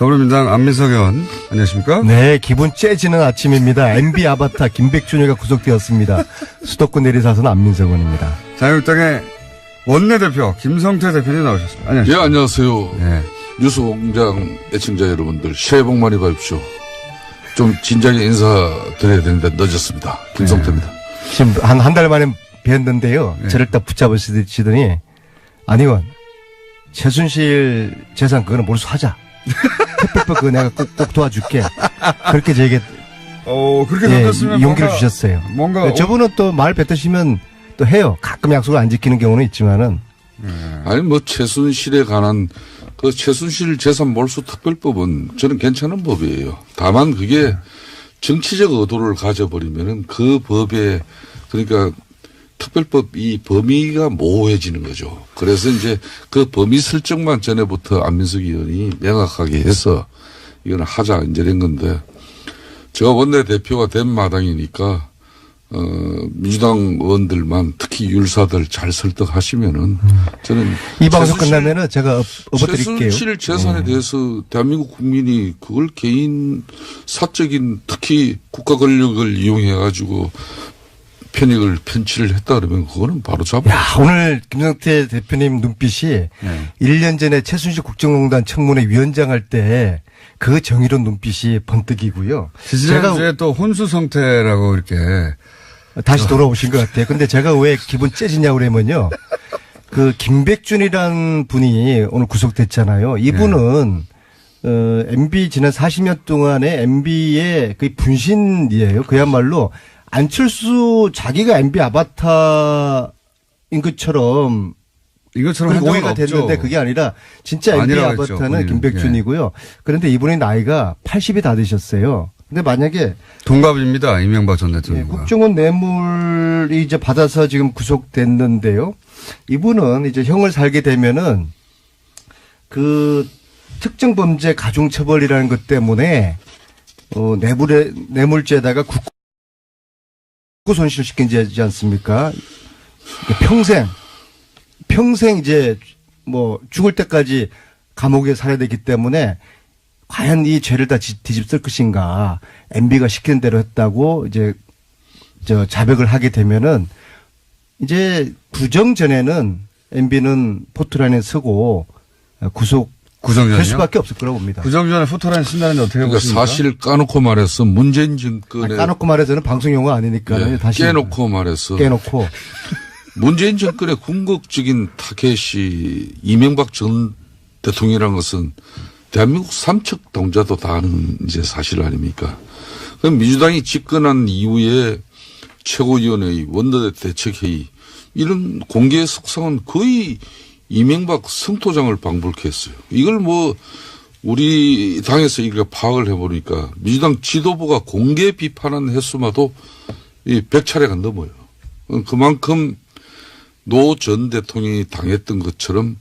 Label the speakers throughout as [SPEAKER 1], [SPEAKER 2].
[SPEAKER 1] 더불어민주당 안민석 의원, 안녕하십니까?
[SPEAKER 2] 네, 기분 째지는 아침입니다. MB 아바타 김백준이가 구속되었습니다. 수도권 내리사선 안민석 의원입니다.
[SPEAKER 1] 자유한국당의 원내대표 김성태 대표님 나오셨습니다. 안녕하십니까?
[SPEAKER 3] 예, 안녕하세요.
[SPEAKER 1] 네.
[SPEAKER 3] 뉴스공장 애청자 여러분들 새해 복 많이 받으십시오. 좀 진작에 인사드려야 되는데 늦었습니다. 김성태입니다.
[SPEAKER 2] 지금 한 달 만에 뵀는데요.
[SPEAKER 1] 네.
[SPEAKER 2] 저를 딱 붙잡으시더니 안 의원 최순실 재산 그거는 몰수하자. 택배법 그거 내가 꼭 도와줄게. 그렇게 저에게
[SPEAKER 1] 그렇게 던졌으면
[SPEAKER 2] 용기를 주셨어요.
[SPEAKER 1] 뭔가.
[SPEAKER 2] 저분은 또 말 뱉으시면 또 해요. 가끔 약속을 안 지키는 경우는 있지만은.
[SPEAKER 3] 아니, 뭐, 최순실에 관한 그 최순실 재산 몰수 특별법은 저는 괜찮은 법이에요. 다만 그게 정치적 의도를 가져버리면은 그 법에 그러니까 특별법 이 범위가 모호해지는 거죠. 그래서 이제 그 범위 설정만 전에부터 안민석 의원이 명확하게 해서 이거는 하자 이제 된 건데 제가 원내대표가 된 마당이니까 민주당 의원들만 특히 율사들 잘 설득하시면은 저는
[SPEAKER 2] 이 방송 끝나면은 제가 업어드릴게요.
[SPEAKER 3] 최순실 재산에 대해서 대한민국 국민이 그걸 개인 사적인 특히 국가 권력을 이용해 가지고 편치를 했다 그러면 그거는 바로 잡아.
[SPEAKER 2] 야, 오늘 김성태 대표님 눈빛이 1년 전에 최순실 국정농단 청문회 위원장 할 때 그 정의로운 눈빛이 번뜩이고요.
[SPEAKER 1] 지지난주에 또 혼수 상태라고 이렇게
[SPEAKER 2] 다시 돌아오신 것 같아요. 근데 제가 왜 기분 째지냐고 그러면요. 그 김백준이란 분이 오늘 구속됐잖아요. 이분은 MB 지난 40년 동안의 MB의 그 분신이에요. 그야말로 안철수 자기가 MB 아바타인 것처럼
[SPEAKER 1] 이것처럼
[SPEAKER 2] 오해가 됐는데 그게 아니라 진짜 MB 아바타는
[SPEAKER 1] 했죠,
[SPEAKER 2] 김백준이고요. 그런데 이분의 나이가 80이 다 되셨어요. 근데 만약에
[SPEAKER 1] 동갑입니다. 이명박 전 대통령과.
[SPEAKER 2] 국정원 뇌물이 이제 받아서 지금 구속됐는데요. 이분은 이제 형을 살게 되면은 그 특정 범죄 가중처벌이라는 것 때문에 뇌물죄에다가 국고 손실시키지 않습니까? 평생 이제 뭐 죽을 때까지 감옥에 살아야 되기 때문에 과연 이 죄를 다 뒤집을 것인가. MB가 시키는 대로 했다고 이제 자백을 하게 되면은 이제 구정 전에는 MB는 포트라인에 서고 구속할 수밖에 없을 거라고 봅니다.
[SPEAKER 1] 구정 전에 포트라인 쓴다는데 어떻게
[SPEAKER 3] 그러니까
[SPEAKER 1] 보십니까?
[SPEAKER 3] 사실 까놓고 말해서 문재인 정권에
[SPEAKER 2] 까놓고 말해서는 방송 용어 아니니까 다시
[SPEAKER 3] 깨놓고 말해서
[SPEAKER 2] 깨놓고
[SPEAKER 3] 문재인 정권의 궁극적인 타겟이 이명박 전 대통령이라는 것은 대한민국 삼척 동자도 다 아는 이제 사실 아닙니까? 그럼 민주당이 집권한 이후에 최고위원회의, 원내대책회의 이런 공개 석상은 거의 이명박 성토장을 방불케 했어요. 이걸 뭐 우리 당에서 이걸 파악을 해보니까 민주당 지도부가 공개 비판한 횟수마도 이 100차례가 넘어요. 그만큼 노 전 대통령이 당했던 것처럼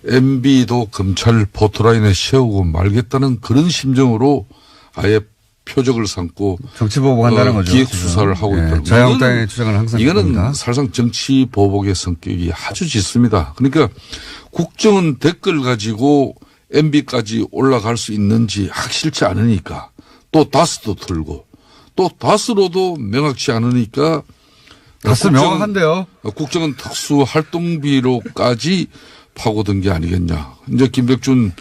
[SPEAKER 3] MB도 검찰 포토라인에 세우고 말겠다는 그런 심정으로 아예 표적을 삼고
[SPEAKER 1] 정치보복한다는 거죠.
[SPEAKER 3] 기획 수사를 하고 있다는 거죠.
[SPEAKER 1] 자유한국당의 주장은 항상
[SPEAKER 3] 이거는
[SPEAKER 1] 그겁니다.
[SPEAKER 3] 사실상 정치보복의 성격이 아주 짙습니다. 그러니까 국정원 댓글 가지고 MB까지 올라갈 수 있는지 확실치 않으니까 또 다스도 틀고 또 다스로도 명확치 않으니까
[SPEAKER 1] 다스 명확한데요.
[SPEAKER 3] 국정원 특수활동비로까지 파고든 게 아니겠냐. 이제 김백준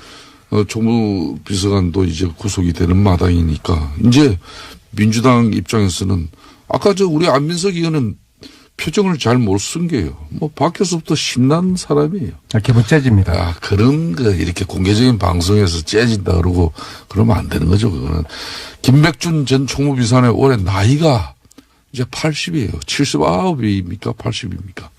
[SPEAKER 3] 총무비서관도 이제 구속이 되는 마당이니까 이제 민주당 입장에서는 아까 우리 안민석 의원은 표정을 잘 못 숨겨요. 뭐 밖에서부터 신난 사람이에요.
[SPEAKER 2] 기분 째집니다.
[SPEAKER 3] 그런 거 이렇게 공개적인 방송에서 째진다 그러고 그러면 안 되는 거죠. 그거는 김백준 전 총무비서관의 올해 나이가 이제 80이에요. 79입니까? 80입니까?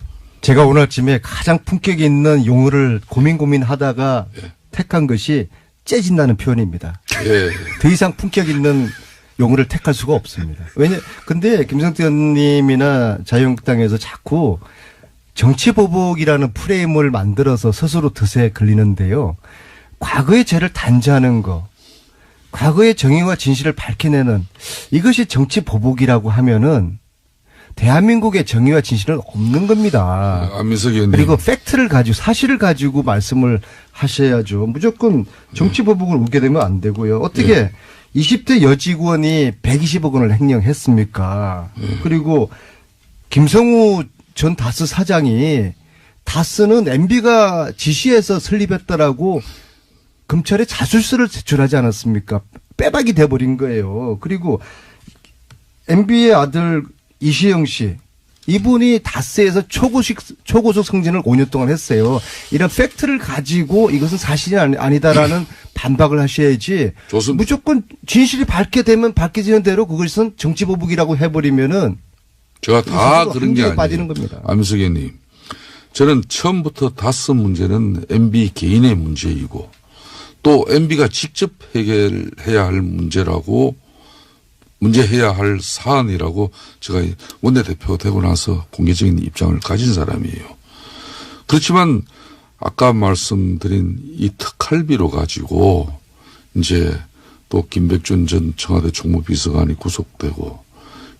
[SPEAKER 2] 제가 오늘 아침에 가장 품격 있는 용어를 고민하다가 택한 것이 째진다는 표현입니다.
[SPEAKER 3] 예.
[SPEAKER 2] 더 이상 품격 있는 용어를 택할 수가 없습니다. 근데 김성태 의원님이나 자유한국당에서 자꾸 정치보복이라는 프레임을 만들어서 스스로 덫에 걸리는데요. 과거의 죄를 단죄하는 거, 과거의 정의와 진실을 밝혀내는 이것이 정치보복이라고 하면은 대한민국의 정의와 진실은 없는 겁니다.
[SPEAKER 3] 안민석 의원님.
[SPEAKER 2] 그리고 팩트를 가지고 사실을 가지고 말씀을 하셔야죠. 무조건 정치 보복을 웃게 되면 안 되고요. 어떻게 20대 여직원이 120억 원을 횡령했습니까? 그리고 김성우 전 다스 사장이 다스는 MB가 지시해서 설립했다라고 검찰에 자술서를 제출하지 않았습니까? 빼박이 돼버린 거예요. 그리고 MB의 아들 이시영 씨, 이분이 다스에서 초고속 승진을 5년 동안 했어요. 이런 팩트를 가지고 이것은 사실이 아니다라는 반박을 하셔야지.
[SPEAKER 3] 좋습니다.
[SPEAKER 2] 무조건 진실이 밝게 밝혀지는 대로 그것은 정치보복이라고 해버리면은
[SPEAKER 3] 제가 다 그런 게
[SPEAKER 2] 빠지는
[SPEAKER 3] 아니에요.
[SPEAKER 2] 겁니다.
[SPEAKER 3] 안민석 의원님. 저는 처음부터 다스 문제는 MB 개인의 문제이고 또 MB가 직접 해결해야 할 문제해야 할 사안이라고 제가 원내대표가 되고 나서 공개적인 입장을 가진 사람이에요. 그렇지만 아까 말씀드린 이 특활비로 가지고 이제 또 김백준 전 청와대 총무비서관이 구속되고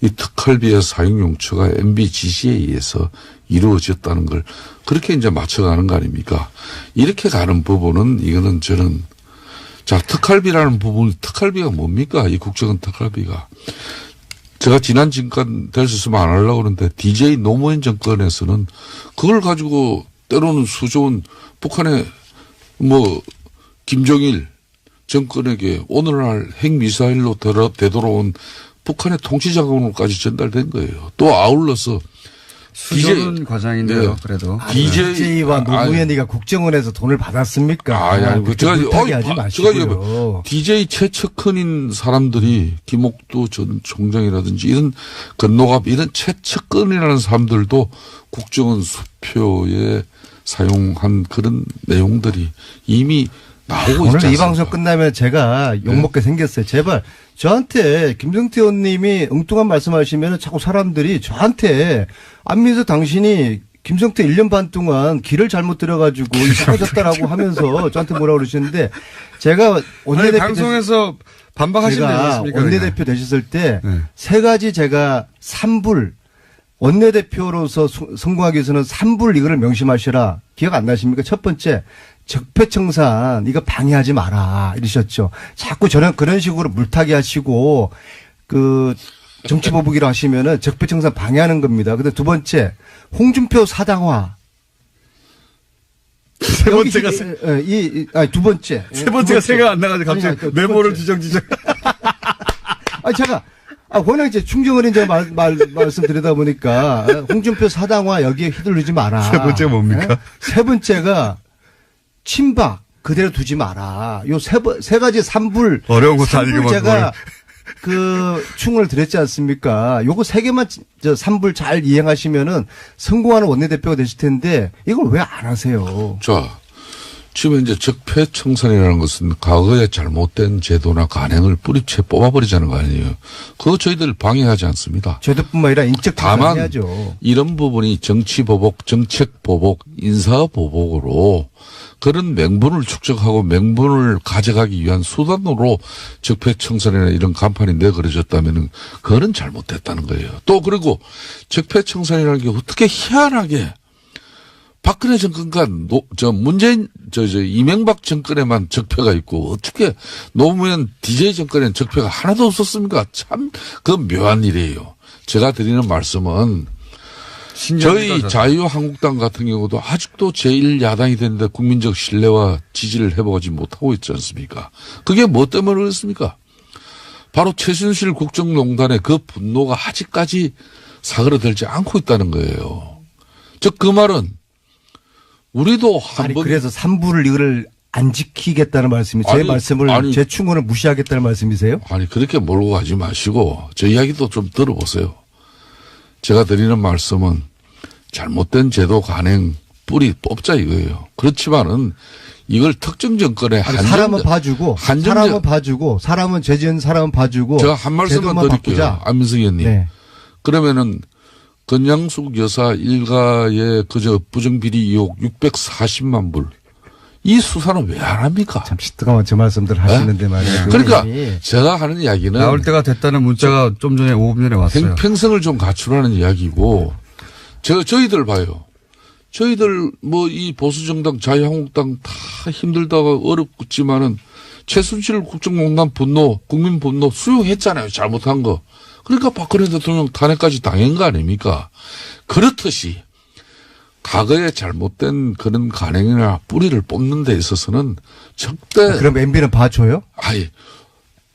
[SPEAKER 3] 이 특활비의 사용 용처가 MB 지시에 의해서 이루어졌다는 걸 그렇게 이제 맞춰가는 거 아닙니까? 이렇게 가는 부분은 이거는 저는 자, 특활비라는 부분, 특활비가 뭡니까? 이 국정원 특활비가. 제가 지난 정권 될 수 있으면 안 하려고 그러는데 DJ 노무현 정권에서는 그걸 가지고 때로는 수조원 북한의 김정일 정권에게 오늘날 핵미사일로 되돌아온 북한의 통치자금으로까지 전달된 거예요. 또 아울러서
[SPEAKER 1] 수조는 과장인데요. 그래도
[SPEAKER 2] DJ와 노무현이가 국정원에서 돈을 받았습니까?
[SPEAKER 3] 아니, 제가
[SPEAKER 2] 하지 마시고요.
[SPEAKER 3] DJ 최측근인 사람들이 김옥두 전 총장이라든지 이런 건노갑 이런 최측근이라는 사람들도 국정원 수표에 사용한 그런 내용들이 이미 나오고 있지
[SPEAKER 2] 오늘
[SPEAKER 3] 않습니까?
[SPEAKER 2] 이 방송 끝나면 제가 욕먹게 생겼어요. 제발 저한테 김성태 의원님이 엉뚱한 말씀하시면 자꾸 사람들이 저한테 안민석 당신이 김성태 1년 반 동안 길을 잘못 들어가지고 이상해졌다라고 하면서 저한테 뭐라고 그러시는데 제가 원내대표
[SPEAKER 1] 방송에서 반박하시면 되지 않습니까?
[SPEAKER 2] 원내대표 되셨을 때 세 가지 제가 3불 원내대표로서 성공하기 위해서는 3불 이거를 명심하시라. 기억 안 나십니까? 첫 번째 적폐청산 이거 방해하지 마라 이러셨죠. 자꾸 저는 그런 식으로 물타기 하시고 그 정치보복이라 하시면은 적폐청산 방해하는 겁니다. 근데 두 번째 홍준표 사당화.
[SPEAKER 1] 세 번째가
[SPEAKER 2] 두 번째.
[SPEAKER 1] 세 번째가 생각 안 나가지고 갑자기 메모를 뒤적뒤적.
[SPEAKER 2] 제가 워낙 이제 충정을 이제 말씀드리다 보니까 홍준표 사당화 여기에 휘둘리지 마라.
[SPEAKER 1] 세 번째가 뭡니까?
[SPEAKER 2] 세 번째가 친박 그대로 두지 마라. 요 세 가지 3불.
[SPEAKER 1] 어려운 것도 아니고
[SPEAKER 2] 제가 그 충을 드렸지 않습니까? 요거 세 개만 3불 잘 이행하시면은 성공하는 원내대표가 되실 텐데 이걸 왜 안 하세요?
[SPEAKER 3] 자, 지금 이제 적폐청산이라는 것은 과거에 잘못된 제도나 간행을 뿌리채 뽑아버리자는 거 아니에요. 그거 저희들 방해하지 않습니다.
[SPEAKER 2] 제도뿐만 아니라 인적
[SPEAKER 3] 다만
[SPEAKER 2] 해야죠.
[SPEAKER 3] 이런 부분이 정치보복, 정책보복, 인사보복으로 그런 명분을 축적하고 명분을 가져가기 위한 수단으로 적폐청산이나 이런 간판이 내걸어졌다면 그거는 잘못됐다는 거예요. 또 그리고 적폐청산이라는 게 어떻게 희한하게 박근혜 정권과 문재인 이명박 정권에만 적폐가 있고 어떻게 노무현 DJ 정권에는 적폐가 하나도 없었습니까? 참 그 묘한 일이에요. 제가 드리는 말씀은 저희 자유한국당 같은 경우도 아직도 제1야당이 됐는데 국민적 신뢰와 지지를 회복하지 못하고 있지 않습니까? 그게 뭐 때문에 그렇습니까? 바로 최순실 국정농단의 그 분노가 아직까지 사그러들지 않고 있다는 거예요. 즉 그 말은 우리도 한번
[SPEAKER 2] 그래서 3부를 이거를 안 지키겠다는 말씀이 제 말씀을 제 충고를 무시하겠다는 말씀이세요?
[SPEAKER 3] 아니 그렇게 몰고 가지 마시고 저 이야기도 좀 들어보세요. 제가 드리는 말씀은 잘못된 제도 간행 뿌리 뽑자 이거예요. 그렇지만은 이걸 특정 정권에
[SPEAKER 2] 사람은 봐주고 사람은 죄 지은 사람은 봐주고
[SPEAKER 3] 제가 한 말씀만 드릴게요. 안민석 의원님.
[SPEAKER 2] 네.
[SPEAKER 3] 그러면은 건양숙 여사 일가의 그저 부정비리 의혹 640만 불 이 수사는 왜 안 합니까?
[SPEAKER 2] 참 시트가만 저 말씀들 하시는데 말이에요.
[SPEAKER 3] 그러니까
[SPEAKER 2] 의원님이
[SPEAKER 3] 제가 하는 이야기는
[SPEAKER 1] 나올 때가 됐다는 문자가 좀 전에 5분 전에 왔어요.
[SPEAKER 3] 평생을 좀 갖추라는 이야기고 저희들 봐요. 저희들 뭐 이 보수정당 자유한국당 다 힘들다가 어렵지만은 최순실 국정농단 분노 국민 분노 수용했잖아요. 잘못한 거. 그러니까 박근혜 대통령 탄핵까지 당한 거 아닙니까? 그렇듯이 과거에 잘못된 그런 간행이나 뿌리를 뽑는 데 있어서는 절대
[SPEAKER 2] 그럼 MB는 봐줘요?
[SPEAKER 3] 아예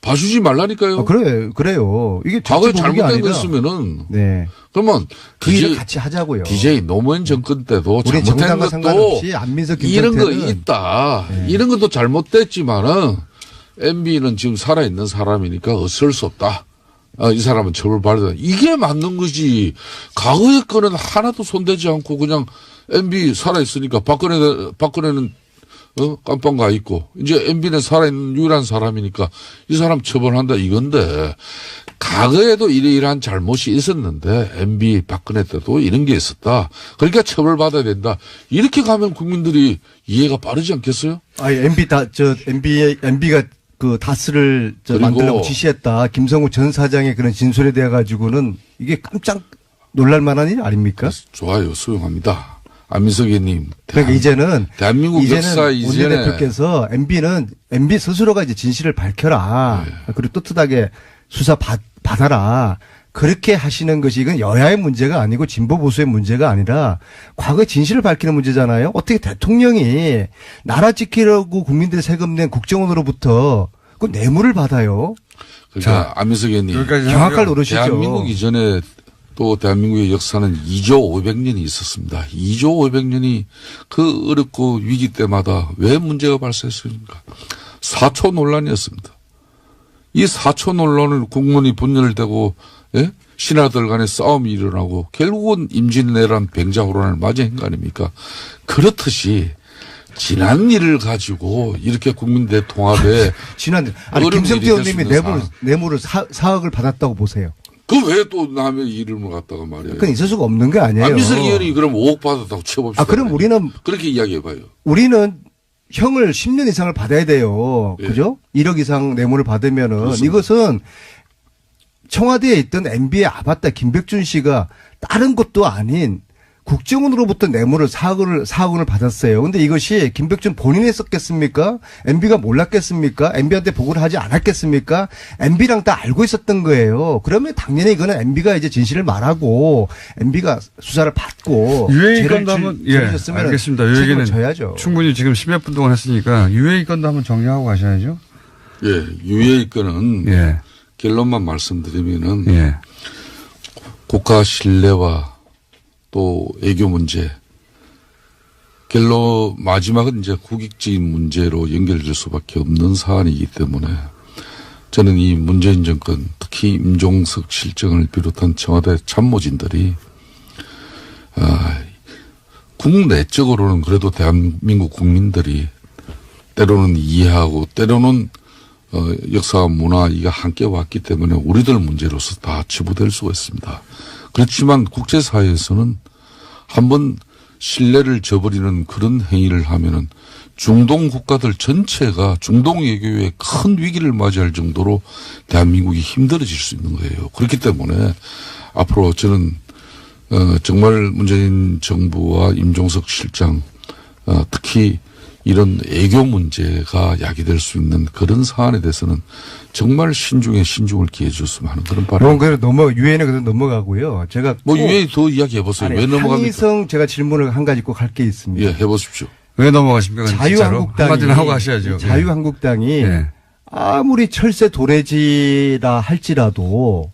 [SPEAKER 3] 봐주지 말라니까요.
[SPEAKER 2] 그래요. 이게
[SPEAKER 3] 과거에
[SPEAKER 2] 정치 보복이
[SPEAKER 3] 잘못된 거
[SPEAKER 2] 아니라.
[SPEAKER 3] 있으면은
[SPEAKER 2] 네.
[SPEAKER 3] 그러면
[SPEAKER 2] 그 일을 같이 하자고요.
[SPEAKER 3] DJ 노무현 정권 때도
[SPEAKER 2] 우리
[SPEAKER 3] 잘못된
[SPEAKER 2] 정당과
[SPEAKER 3] 것도
[SPEAKER 2] 상관없이 안민석
[SPEAKER 3] 이런 거
[SPEAKER 2] 김성태는
[SPEAKER 3] 있다.
[SPEAKER 2] 네.
[SPEAKER 3] 이런 것도 잘못됐지만은 MB는 지금 살아있는 사람이니까 어쩔 수 없다. 이 사람은 처벌받아야 돼. 이게 맞는 거지. 과거의 거는 하나도 손대지 않고 그냥 MB 살아있으니까 박근혜는 깜빵 가 있고 이제 MB는 살아있는 유일한 사람이니까 이 사람 처벌한다 이건데 과거에도 이러이러한 잘못이 있었는데 MB 박근혜 때도 이런 게 있었다. 그러니까 처벌받아야 된다. 이렇게 가면 국민들이 이해가 빠르지 않겠어요?
[SPEAKER 2] 아니 MB가 그 다스를 만들려고 지시했다. 김성우 전 사장의 그런 진술에 대해 가지고는 이게 깜짝 놀랄 만한 일 아닙니까?
[SPEAKER 3] 좋아요. 수용합니다. 안민석 의원님.
[SPEAKER 2] 그러니까 이제는
[SPEAKER 3] 대한민국 역사 이전에
[SPEAKER 2] 원내대표께서 MB 스스로가 이제 진실을 밝혀라.
[SPEAKER 3] 네.
[SPEAKER 2] 그리고 떳떳하게 수사 받아라. 그렇게 하시는 것이 이건 여야의 문제가 아니고 진보 보수의 문제가 아니라 과거의 진실을 밝히는 문제잖아요. 어떻게 대통령이 나라 지키려고 국민들의 세금 낸 국정원으로부터 그 뇌물을 받아요.
[SPEAKER 3] 그러니까 안민석 의원님.
[SPEAKER 2] 경악할 노릇이죠.
[SPEAKER 3] 대한민국 이전에 또 대한민국의 역사는 2조 500년이 있었습니다. 2조 500년이 그 어렵고 위기 때마다 왜 문제가 발생했습니까? 4초 논란이었습니다. 이 4초 논란을 국론이 분열되고 신하들 간의 싸움이 일어나고 결국은 임진왜란 병자호란을 맞이한 거 아닙니까? 그렇듯이 지난 일을 가지고 이렇게 국민대 통합에
[SPEAKER 2] 아니 김성태 의원님이 뇌물을 4억을 받았다고 보세요.
[SPEAKER 3] 그 왜 또 남의 이름을 갖다가 말이에요.
[SPEAKER 2] 그건 있을 수가 없는 거 아니에요.
[SPEAKER 3] 안민석 의원이 그럼 5억 받았다고 쳐봅시다.
[SPEAKER 2] 그럼 우리는
[SPEAKER 3] 그렇게 이야기해봐요.
[SPEAKER 2] 우리는 형을 10년 이상을 받아야 돼요.
[SPEAKER 3] 예.
[SPEAKER 2] 그죠? 1억 이상 뇌물을 받으면은
[SPEAKER 3] 그렇습니다.
[SPEAKER 2] 이것은 청와대에 있던 MB의 아바타 김백준 씨가 다른 것도 아닌 국정원으로부터 뇌물을 4억 원을 받았어요. 근데 이것이 김백준 본인이 썼겠습니까? MB가 몰랐겠습니까? MB한테 보고를 하지 않았겠습니까? MB랑 다 알고 있었던 거예요. 그러면 당연히 이거는 MB가 이제 진실을 말하고 MB가 수사를 받고
[SPEAKER 1] 유해인 건도 한번 알겠습니다. 요 얘기는
[SPEAKER 2] 져야죠.
[SPEAKER 1] 충분히 지금 10몇 분 동안 했으니까 유해인 건도 한번 정리하고 가셔야죠.
[SPEAKER 3] 예, 유해인 건은 결론만 말씀드리면은 국가 신뢰와 또 애교 문제, 마지막은 이제 국익적인 문제로 연결될 수밖에 없는 사안이기 때문에 저는 이 문재인 정권, 특히 임종석 실장을 비롯한 청와대 참모진들이 국내적으로는 그래도 대한민국 국민들이 때로는 이해하고 때로는 역사와 문화 이가 함께 왔기 때문에 우리들 문제로서 다 치부될 수가 있습니다. 그렇지만 국제사회에서는 한번 신뢰를 저버리는 그런 행위를 하면은 중동 국가들 전체가 중동 외교에 큰 위기를 맞이할 정도로 대한민국이 힘들어질 수 있는 거예요. 그렇기 때문에 앞으로 저는 정말 문재인 정부와 임종석 실장 특히 이런 애교 문제가 야기될 수 있는 그런 사안에 대해서는 정말 신중에 신중을 기해 줬으면 하는 그런 바람.
[SPEAKER 2] 유엔에 그래도 넘어가고요. 제가
[SPEAKER 3] 유엔이 더 이야기해 보세요. 왜 넘어갑니까?
[SPEAKER 2] 한희성 제가 질문을 한 가지 꼭 할 게 있습니다.
[SPEAKER 3] 예, 해보십시오.
[SPEAKER 1] 왜 넘어가십니까?
[SPEAKER 2] 자유한국당이
[SPEAKER 1] 한마디는 하고 가셔야죠.
[SPEAKER 2] 자유한국당이 아무리 철새 도래지라 할지라도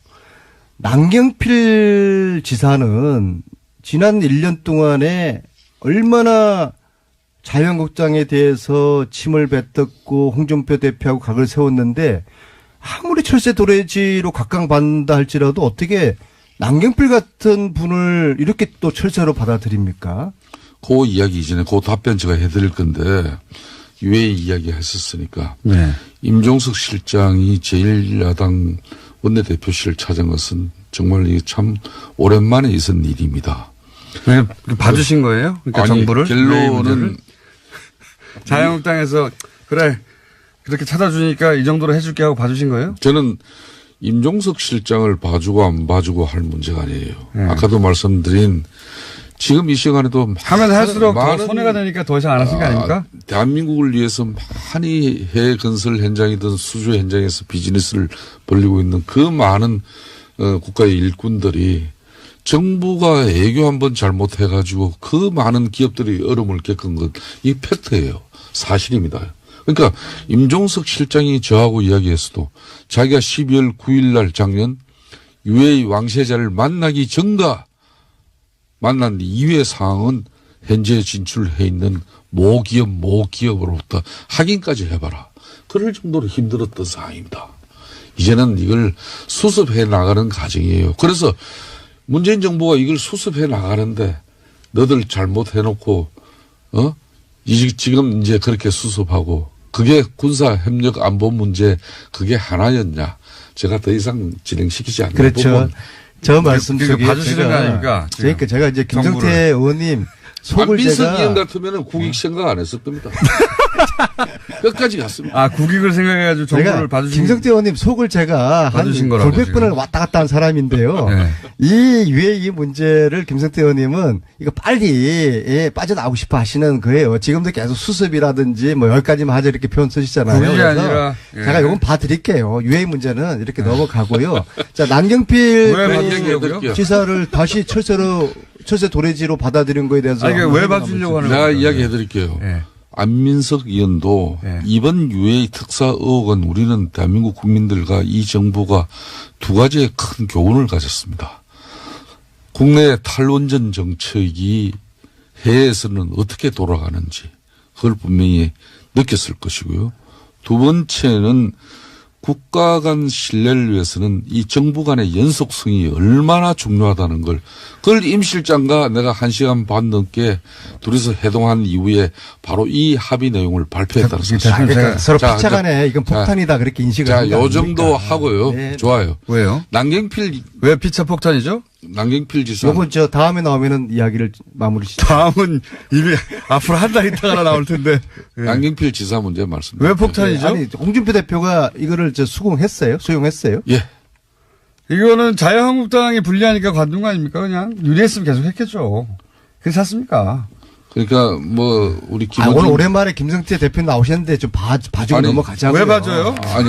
[SPEAKER 2] 남경필 지사는 지난 1년 동안에 얼마나 자유한국당에 대해서 침을 뱉었고 홍준표 대표하고 각을 세웠는데 아무리 철새 도래지로 각광받는다 할지라도 어떻게 남경필 같은 분을 이렇게 또 철새로 받아들입니까?
[SPEAKER 3] 그 이야기 이전에 그 답변 제가 해드릴 건데 유해 이야기 했었으니까 임종석 실장이 제1야당 원내대표실을 찾은 것은 정말 참 오랜만에 있은 일입니다.
[SPEAKER 1] 봐주신 거예요? 그러니까
[SPEAKER 3] 아니,
[SPEAKER 1] 정부를?
[SPEAKER 3] 결론은
[SPEAKER 1] 자유한국당에서 그래 그렇게 찾아주니까 이 정도로 해줄게 하고 봐주신 거예요?
[SPEAKER 3] 저는 임종석 실장을 봐주고 안 봐주고 할 문제가 아니에요. 아까도 말씀드린 지금 이 시간에도
[SPEAKER 1] 하면 할수록 더
[SPEAKER 3] 많은
[SPEAKER 1] 손해가 되니까 더 이상 안 하신 거 아닙니까?
[SPEAKER 3] 대한민국을 위해서 많이 해외 건설 현장이든 수주 현장에서 비즈니스를 벌리고 있는 그 많은 국가의 일꾼들이 정부가 애교 한번 잘못해가지고 그 많은 기업들이 어려움을 겪은 것, 이 팩트예요. 사실입니다. 그러니까 임종석 실장이 저하고 이야기했어도 자기가 12월 9일 날 작년 UAE 왕세자를 만나기 전과 만난 이후의 상황은 현재 진출해 있는 모기업으로부터 확인까지 해봐라. 그럴 정도로 힘들었던 상황입니다. 이제는 이걸 수습해 나가는 과정이에요. 그래서 문재인 정부가 이걸 수습해 나가는데 너들 잘못해놓고 지금 이제 그렇게 수습하고 그게 군사협력 안보 문제 그게 하나였냐. 제가 더 이상 진행시키지 않는
[SPEAKER 2] 그렇죠.
[SPEAKER 3] 부분.
[SPEAKER 2] 저 말씀 속에
[SPEAKER 1] 봐주시는 거 아닙니까?
[SPEAKER 2] 그러니까 제가 이제 김성태
[SPEAKER 1] 정부를.
[SPEAKER 2] 의원님 속을
[SPEAKER 3] 안민석
[SPEAKER 2] 제가
[SPEAKER 3] 의원 같으면 국익 생각 안 했을 겁니다. 끝까지 갔습니다.
[SPEAKER 1] 아 국익을 생각해가지고 정부를
[SPEAKER 2] 제가
[SPEAKER 1] 봐주신
[SPEAKER 2] 김성태 의원님 속을 제가 한
[SPEAKER 1] 봐주신 거라고
[SPEAKER 2] 골백 번을 왔다 갔다 한 사람인데요.
[SPEAKER 1] 네.
[SPEAKER 2] 이 UAE 문제를 김성태 의원님은 이거 빨리 빠져나오고 싶어 하시는 거예요. 지금도 계속 수습이라든지 뭐 여기까지만 하자 이렇게 표현 쓰시잖아요.
[SPEAKER 1] 국익이
[SPEAKER 2] 그래서
[SPEAKER 1] 아니라, 예.
[SPEAKER 2] 제가 이건 봐드릴게요. UAE 문제는 이렇게 넘어가고요. 자 남경필
[SPEAKER 1] 왜
[SPEAKER 2] 그
[SPEAKER 1] 봐주려고요?
[SPEAKER 2] 지사를 다시 철새 도래지로 받아들인 거에 대해서
[SPEAKER 1] 아니, 왜
[SPEAKER 2] 한번
[SPEAKER 1] 봐주려고 하는
[SPEAKER 3] 내가
[SPEAKER 1] 거예요?
[SPEAKER 3] 이야기해 드릴게요.
[SPEAKER 1] 예.
[SPEAKER 3] 안민석 의원도
[SPEAKER 1] 예.
[SPEAKER 3] 이번 UAE 특사 의혹은 우리는 대한민국 국민들과 이 정부가 두 가지의 큰 교훈을 가졌습니다. 국내 탈원전 정책이 해외에서는 어떻게 돌아가는지 그걸 분명히 느꼈을 것이고요. 두 번째는 국가 간 신뢰를 위해서는 이 정부 간의 연속성이 얼마나 중요하다는 걸 그걸 임 실장과 내가 1시간 반 넘게 둘이서 회동한 이후에 바로 이 합의 내용을 발표했다는 사실.
[SPEAKER 2] 그러니까 서로
[SPEAKER 3] 자,
[SPEAKER 2] 피차간에 이건 폭탄이다 그렇게 인식을
[SPEAKER 3] 자,
[SPEAKER 2] 하는 거
[SPEAKER 3] 요
[SPEAKER 2] 아닙니까?
[SPEAKER 3] 정도 하고요.
[SPEAKER 2] 네.
[SPEAKER 3] 좋아요.
[SPEAKER 1] 왜요?
[SPEAKER 3] 남경필
[SPEAKER 1] 왜 피차 폭탄이죠?
[SPEAKER 3] 지사.
[SPEAKER 2] 요거 저 다음에 나오면은 이야기를 마무리 짓죠.
[SPEAKER 1] 다음은 이미 앞으로 한 달 있다가 나올 텐데. 예.
[SPEAKER 3] 남경필 지사 문제 말씀.
[SPEAKER 1] 왜 폭탄이죠?
[SPEAKER 2] 아니 홍준표 대표가 이거를 저 수용했어요?
[SPEAKER 3] 예.
[SPEAKER 1] 이거는 자유한국당이 불리하니까 관둔 거 아닙니까? 그냥 유리했으면 계속 했겠죠. 그렇지 않습니까?
[SPEAKER 3] 그러니까 뭐 우리
[SPEAKER 2] 아,
[SPEAKER 3] 김어준
[SPEAKER 2] 오늘 오랜만에 김성태 대표 나오셨는데 좀 봐주고
[SPEAKER 3] 아니,
[SPEAKER 2] 넘어가자고요.
[SPEAKER 1] 왜 봐줘요?
[SPEAKER 3] 아니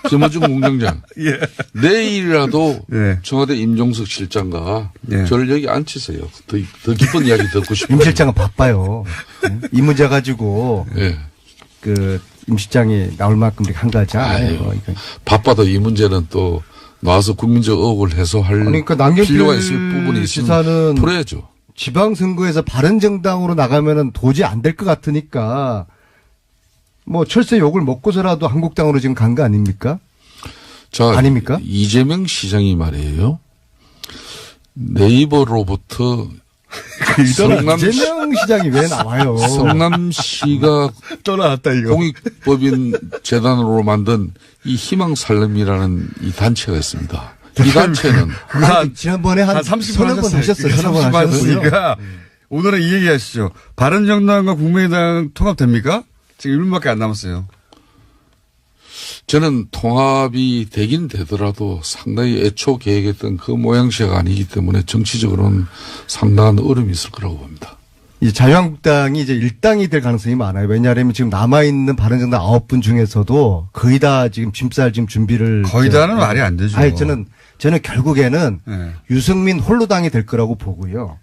[SPEAKER 3] 김어준 공장장.
[SPEAKER 1] 예.
[SPEAKER 3] 내일이라도
[SPEAKER 1] 예.
[SPEAKER 3] 청와대 임종석 실장과
[SPEAKER 1] 예.
[SPEAKER 3] 저를 여기 앉히세요. 더 깊은 이야기 듣고 싶어요.
[SPEAKER 2] 임 실장은 바빠요. 이 문제 가지고
[SPEAKER 3] 예.
[SPEAKER 2] 그 임 실장이 나올 만큼 이렇게 한가하지 않아요.
[SPEAKER 3] 아유,
[SPEAKER 2] 이거.
[SPEAKER 3] 바빠도 이 문제는 또 나와서 국민적 의혹을 해소할
[SPEAKER 2] 그러니까 남경필
[SPEAKER 3] 필요가 있을 부분이 있으면
[SPEAKER 2] 지사는
[SPEAKER 3] 풀어야죠.
[SPEAKER 2] 지방선거에서 바른정당으로 나가면은 도저히 안 될 것 같으니까 뭐 철새 욕을 먹고서라도 한국당으로 지금 간 거 아닙니까?
[SPEAKER 3] 자,
[SPEAKER 2] 아닙니까?
[SPEAKER 3] 이재명 시장이 말이에요. 네이버로부터
[SPEAKER 2] 이재명 시장이 왜 나와요?
[SPEAKER 3] 성남시가
[SPEAKER 1] 또 나왔다, 이거.
[SPEAKER 3] 공익법인 재단으로 만든 이 희망살림이라는 이 단체가 있습니다. 이 단체는
[SPEAKER 2] 아니, 지난번에 한
[SPEAKER 1] 30번
[SPEAKER 2] 서너 번 하셨어요. 서너 번
[SPEAKER 1] 30번
[SPEAKER 2] 하셨어요.
[SPEAKER 1] 하셨으니까 오늘은 이 얘기 하시죠. 바른정당과 국민의당 통합됩니까? 지금 1분밖에 안 남았어요.
[SPEAKER 3] 저는 통합이 되긴 되더라도 상당히 애초 계획했던 그 모양새가 아니기 때문에 정치적으로는 상당한 어려움이 있을 거라고 봅니다.
[SPEAKER 2] 이제 자유한국당이 이제 일당이 될 가능성이 많아요. 왜냐하면 지금 남아있는 바른정당 9분 중에서도 거의 다 지금 짐쌀 지금 준비를.
[SPEAKER 1] 거의 다는 말이 안 되죠.
[SPEAKER 2] 아니, 저는 결국에는
[SPEAKER 1] 네.
[SPEAKER 2] 유승민 홀로당이 될 거라고 보고요.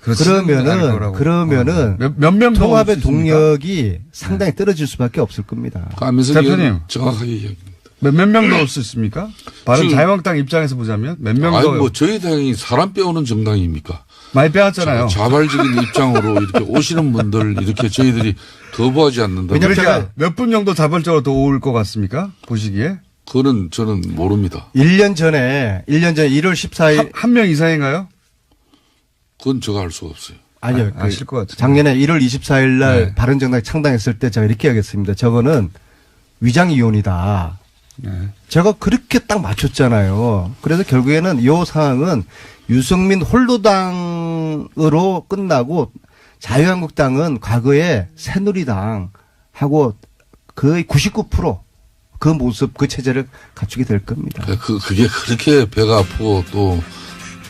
[SPEAKER 1] 그렇지는 않을
[SPEAKER 2] 그러면은,
[SPEAKER 1] 거라고.
[SPEAKER 2] 그러면은
[SPEAKER 1] 몇 명 더
[SPEAKER 2] 통합의
[SPEAKER 1] 올수 있습니까?
[SPEAKER 2] 동력이 상당히 떨어질 수밖에 없을 겁니다.
[SPEAKER 3] 안민석
[SPEAKER 1] 대표님.
[SPEAKER 3] 의원 정확하게 이야기합니다.
[SPEAKER 1] 몇 명 더 올 수 있습니까? 바른
[SPEAKER 3] 지금-
[SPEAKER 1] 자유한국당 입장에서 보자면 몇 명
[SPEAKER 3] 아니
[SPEAKER 1] 더
[SPEAKER 3] 뭐 저희 당이 사람 빼오는 정당입니까?
[SPEAKER 1] 많이 빼왔잖아요.
[SPEAKER 3] 자발적인 입장으로 이렇게 오시는 분들 이렇게 저희들이 거부하지 않는다.
[SPEAKER 2] 왜냐면
[SPEAKER 1] 그러니까
[SPEAKER 2] 제가-
[SPEAKER 1] 몇 분 정도 자발적으로 더 올 것 같습니까? 보시기에
[SPEAKER 3] 그거는 저는 모릅니다.
[SPEAKER 2] 1년 전에 1월 14일
[SPEAKER 1] 한 명 이상인가요?
[SPEAKER 3] 그건 제가 알 수가 없어요.
[SPEAKER 2] 아니요.
[SPEAKER 1] 아, 아실 것 같아요.
[SPEAKER 2] 작년에 1월 24일 날
[SPEAKER 1] 네.
[SPEAKER 2] 바른정당이 창당했을 때 제가 이렇게 하겠습니다. 저거는 위장이혼이다.
[SPEAKER 1] 네.
[SPEAKER 2] 제가 그렇게 딱 맞췄잖아요. 그래서 결국에는 이 상황은 유승민 홀로당으로 끝나고 자유한국당은 과거에 새누리당 하고 거의 99%그 모습, 그 체제를 갖추게 될 겁니다.
[SPEAKER 3] 그게 그렇게 배가 아프고 또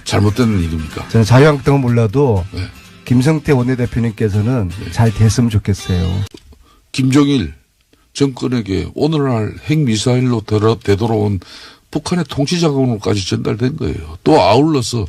[SPEAKER 3] 잘못된 일입니까?
[SPEAKER 2] 저는 자유한국당은 몰라도
[SPEAKER 3] 네.
[SPEAKER 2] 김성태 원내대표님께서는 잘 됐으면 좋겠어요.
[SPEAKER 3] 김정일 정권에게 오늘날 핵미사일로 되돌아온 북한의 통치자금으로까지 전달된 거예요. 또 아울러서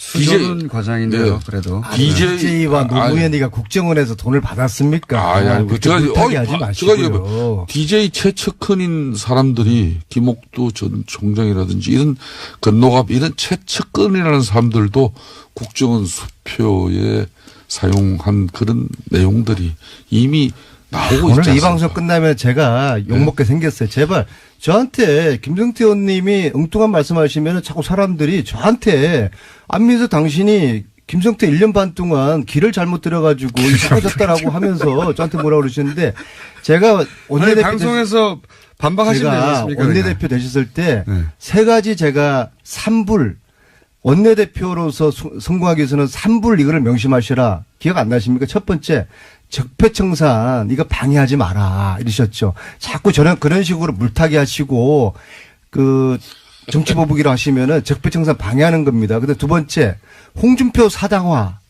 [SPEAKER 1] 수조는 과장인데요.
[SPEAKER 3] 네.
[SPEAKER 1] 그래도
[SPEAKER 2] DJ와 노무현이가 국정원에서 돈을 받았습니까?
[SPEAKER 3] 아니,
[SPEAKER 2] 제가
[SPEAKER 3] 제가
[SPEAKER 2] 하지 마시고요.
[SPEAKER 3] DJ 최측근인 사람들이 김옥두 전 총장이라든지 이런 건노갑 이런 최측근이라는 사람들도 국정원 수표에 사용한 그런 내용들이 이미 나오고 있지 않습니까?
[SPEAKER 2] 오늘 이 방송 끝나면 제가 욕먹게 생겼어요. 제발 저한테 김성태 의원님이 엉뚱한 말씀하시면 자꾸 사람들이 저한테 안민석 당신이 김성태 1년 반 동안 길을 잘못 들어가지고 이상해졌다라고 하면서 저한테 뭐라고 그러시는데 제가 원내대표
[SPEAKER 1] 방송에서 반박하시면 되지
[SPEAKER 2] 제가
[SPEAKER 1] 않습니까?
[SPEAKER 2] 원내대표 되셨을 때
[SPEAKER 1] 네.
[SPEAKER 2] 세 가지 제가 3불 원내대표로서 성공하기 위해서는 3불 이거를 명심하시라. 기억 안 나십니까? 첫 번째 적폐청산 이거 방해하지 마라 이러셨죠. 자꾸 저는 그런 식으로 물타기 하시고 그 정치보복이라 하시면은 적폐청산 방해하는 겁니다. 근데 두 번째 홍준표 사당화.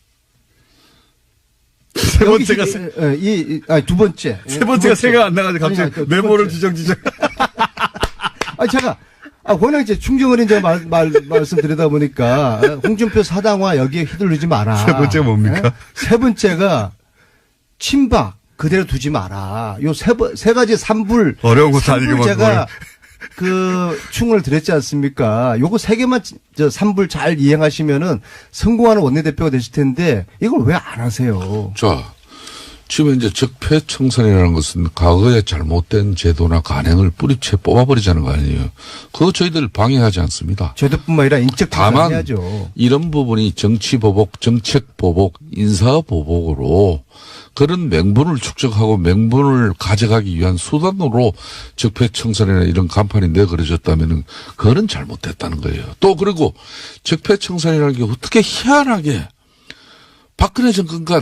[SPEAKER 1] 세 번째가
[SPEAKER 2] 두 번째.
[SPEAKER 1] 세 번째가 생각 안 나가지고 갑자기 메모를 지정지정.
[SPEAKER 2] 아니 제가 워낙 이제 충정을 이제 말씀드리다 보니까 홍준표 사당화 여기에 휘둘리지 마라.
[SPEAKER 1] 세 번째가 뭡니까?
[SPEAKER 2] 세 번째가 친박 그대로 두지 마라. 요 세 가지 3불.
[SPEAKER 1] 어려운 것도 아니고 막
[SPEAKER 2] 제가 그 충을 드렸지 않습니까? 요거 세 개만 3불 잘 이행하시면은 성공하는 원내대표가 되실 텐데 이걸 왜 안 하세요?
[SPEAKER 3] 자, 지금 이제 적폐청산이라는 것은 과거에 잘못된 제도나 관행을 뿌리채 뽑아버리자는 거 아니에요. 그거 저희들 방해하지 않습니다.
[SPEAKER 2] 제도뿐만 아니라 인적
[SPEAKER 3] 다만
[SPEAKER 2] 해야죠.
[SPEAKER 3] 이런 부분이 정치보복, 정책보복, 인사보복으로 그런 명분을 축적하고 명분을 가져가기 위한 수단으로 적폐청산이나 이런 간판이 내걸어졌다면 그거는 잘못됐다는 거예요. 또 그리고 적폐청산이라는 게 어떻게 희한하게 박근혜 정권과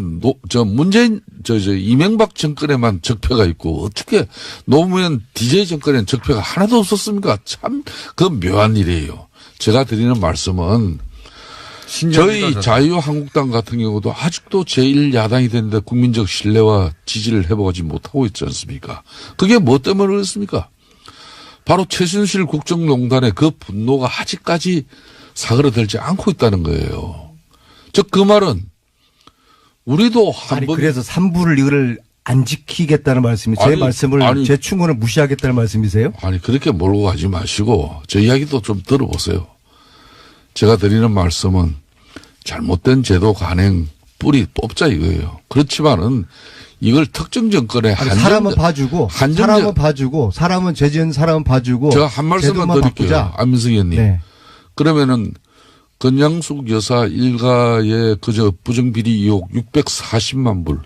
[SPEAKER 3] 문재인 이명박 정권에만 적폐가 있고 어떻게 노무현 DJ 정권에는 적폐가 하나도 없었습니까? 참 그 묘한 일이에요. 제가 드리는 말씀은 저희 자유한국당 같은 경우도 아직도 제1야당이 됐는데 국민적 신뢰와 지지를 회복하지 못하고 있지 않습니까? 그게 뭐 때문에 그렇습니까? 바로 최순실 국정농단의 그 분노가 아직까지 사그러들지 않고 있다는 거예요. 즉 그 말은 우리도 한번
[SPEAKER 2] 그래서 3불을 이거를 안 지키겠다는 말씀이 제 말씀을 제 충고를 무시하겠다는 말씀이세요?
[SPEAKER 3] 아니 그렇게 몰고 가지 마시고 저 이야기도 좀 들어보세요. 제가 드리는 말씀은 잘못된 제도 관행 뿌리 뽑자 이거예요. 그렇지만은 이걸 특정 정권에
[SPEAKER 2] 사람은 봐주고 사람은 죄 지은 사람은 봐주고
[SPEAKER 3] 제가 한 말씀만 드릴게요. 안민석 의원님. 네. 그러면은 건양숙 여사 일가의 그저 부정비리 의혹 640만 불.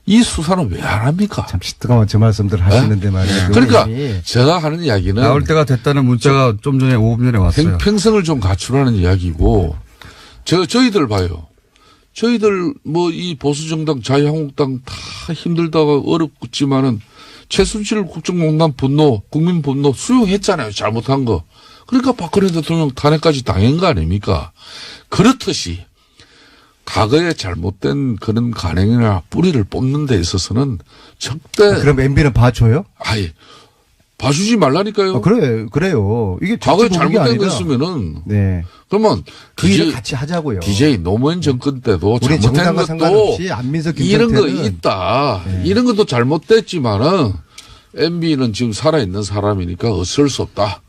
[SPEAKER 3] 이 수사는 왜 안 합니까?
[SPEAKER 2] 참 시트가만 저 말씀들 하시는데 말이에요.
[SPEAKER 3] 그러니까 제가 하는 이야기는
[SPEAKER 1] 나올 때가 됐다는 문자가 좀 전에 5분 전에 왔어요.
[SPEAKER 3] 평생을 좀 갖추라는 이야기고 저희들 봐요. 저희들 뭐 이 보수정당 자유한국당 다 힘들다가 어렵지만은 최순실 국정농단 분노 국민 분노 수용했잖아요. 잘못한 거. 그러니까 박근혜 대통령 탄핵까지 당한 거 아닙니까? 그렇듯이 과거에 잘못된 그런 관행이나 뿌리를 뽑는 데 있어서는 절대.
[SPEAKER 2] 그럼 MB는 봐줘요?
[SPEAKER 3] 아예 봐주지 말라니까요.
[SPEAKER 2] 그래요. 이게
[SPEAKER 3] 과거에 잘못된 거 있으면은.
[SPEAKER 2] 네.
[SPEAKER 3] 그러면
[SPEAKER 2] 그 일을 같이 하자고요.
[SPEAKER 3] DJ 노무현 정권 때도
[SPEAKER 2] 우리
[SPEAKER 3] 잘못된 것도
[SPEAKER 2] 안민석
[SPEAKER 3] 이런 거 있다. 네. 이런 것도 잘못됐지만은 MB는 지금 살아있는 사람이니까 어쩔 수 없다.